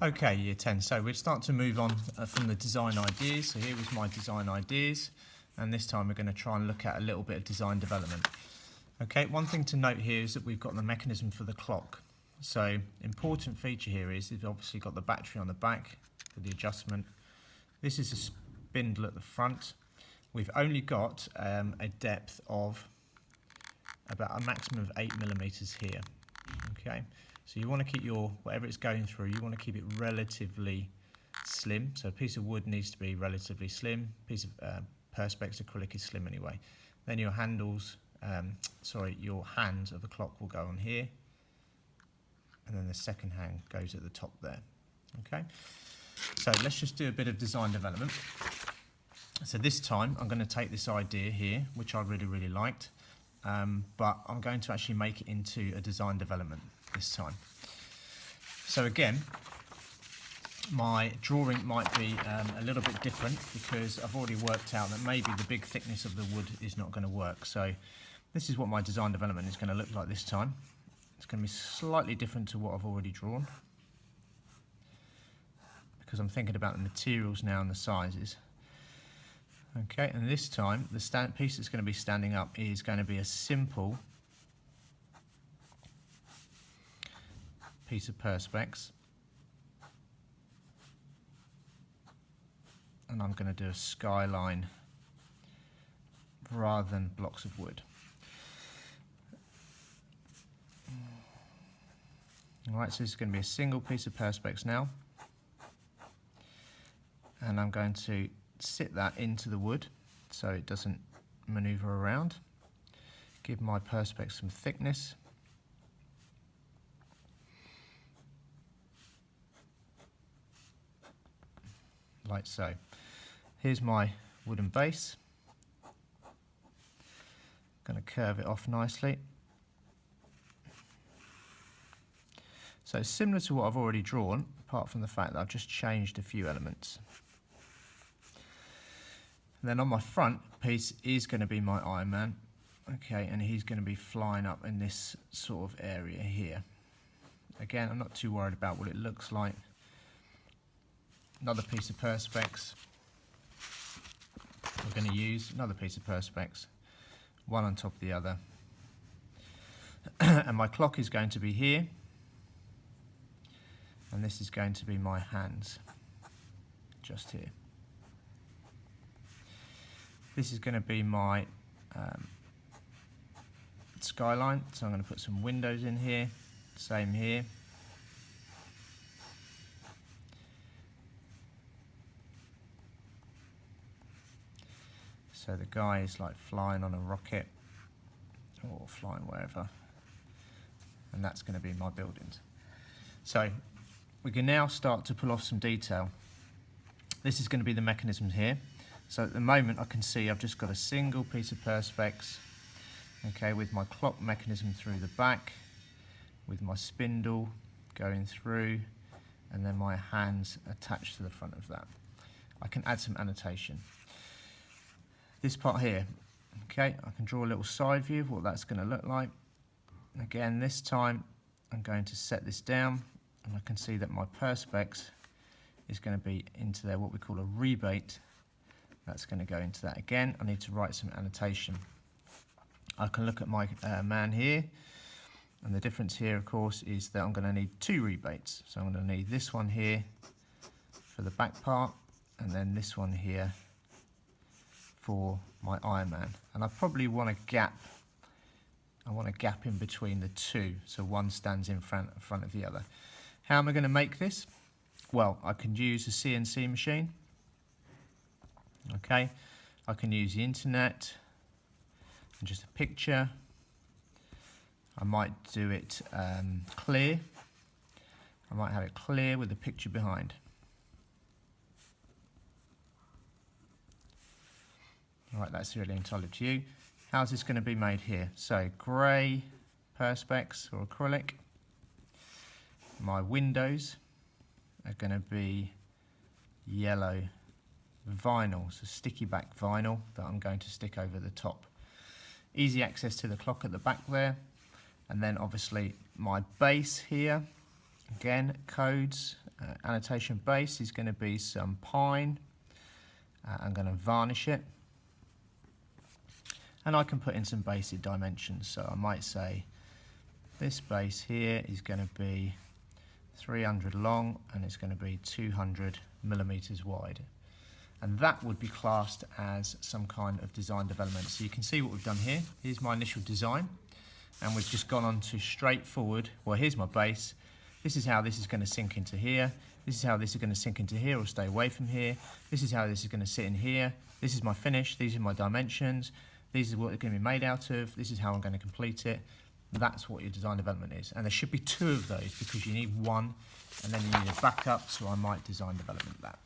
Okay, year 10. So we'll start to move on from the design ideas. So here was my design ideas, and this time we're going to try and look at a little bit of design development. Okay, one thing to note here is that we've got the mechanism for the clock. So important feature here is you've obviously got the battery on the back for the adjustment. This is a spindle at the front. We've only got a depth of about a maximum of 8mm here. Okay, so you want to keep your, whatever it's going through, you want to keep it relatively slim. So a piece of wood needs to be relatively slim. Piece of Perspex acrylic is slim anyway. Then your handles, your hands of the clock will go on here, and then the second hand goes at the top there. Okay, so let's just do a bit of design development. So this time I'm going to take this idea here, which I really liked, but I'm going to actually make it into a design development this time. So again, my drawing might be a little bit different because I've already worked out that maybe the big thickness of the wood is not going to work. So this is what my design development is going to look like this time. It's going to be slightly different to what I've already drawn because I'm thinking about the materials now and the sizes. Okay, and this time the piece that's going to be standing up is going to be a simple piece of Perspex, and I'm going to do a skyline rather than blocks of wood. Alright, so this is going to be a single piece of Perspex now, and I'm going to sit that into the wood so it doesn't maneuver around. Give my Perspex some thickness. Like so. Here's my wooden base. I'm going to curve it off nicely. So it's similar to what I've already drawn, apart from the fact that I've just changed a few elements. And then on my front piece is going to be my Iron Man. Okay, and he's going to be flying up in this sort of area here. Again, I'm not too worried about what it looks like. Another piece of Perspex. We're going to use another piece of Perspex, one on top of the other. And my clock is going to be here. And this is going to be my hands, just here. This is going to be my skyline, so I'm going to put some windows in here, same here. So the guy is like flying on a rocket or flying wherever, and that's going to be my buildings. So we can now start to pull off some detail. This is going to be the mechanism here. So at the moment I can see I've just got a single piece of Perspex, okay, with my clock mechanism through the back, with my spindle going through, and then my hands attached to the front of that. I can add some annotation. This part here, okay, I can draw a little side view of what that's going to look like. Again, this time I'm going to set this down, and I can see that my Perspex is going to be into there, what we call a rebate. That's going to go into that. Again, I need to write some annotation. I can look at my man here, and the difference here, of course, is that I'm going to need two rebates. So I'm going to need this one here for the back part, and then this one here for my Iron Man. And I probably want a gap. I want a gap in between the two, so one stands in front of the other. How am I going to make this? Well, I can use a CNC machine. Okay, I can use the internet and just a picture. I might do it clear. I might have it clear with a picture behind. All right, that's really entirely up to you. How's this going to be made here? So grey Perspex or acrylic. My windows are going to be yellow vinyl, so sticky back vinyl that I'm going to stick over the top. Easy access to the clock at the back there, and then obviously my base here, again codes annotation base is going to be some pine. I'm going to varnish it. And I can put in some basic dimensions. So I might say this base here is going to be 300 long and it's going to be 200 millimeters wide. And that would be classed as some kind of design development. So you can see what we've done here. Here's my initial design. And we've just gone on to straightforward, well, here's my base. This is how this is going to sink into here. This is how this is going to sink into here or stay away from here. This is how this is going to sit in here. This is my finish. These are my dimensions. These are what it's going to be made out of. This is how I'm going to complete it. That's what your design development is. And there should be two of those because you need one and then you need a backup, so I might design development that.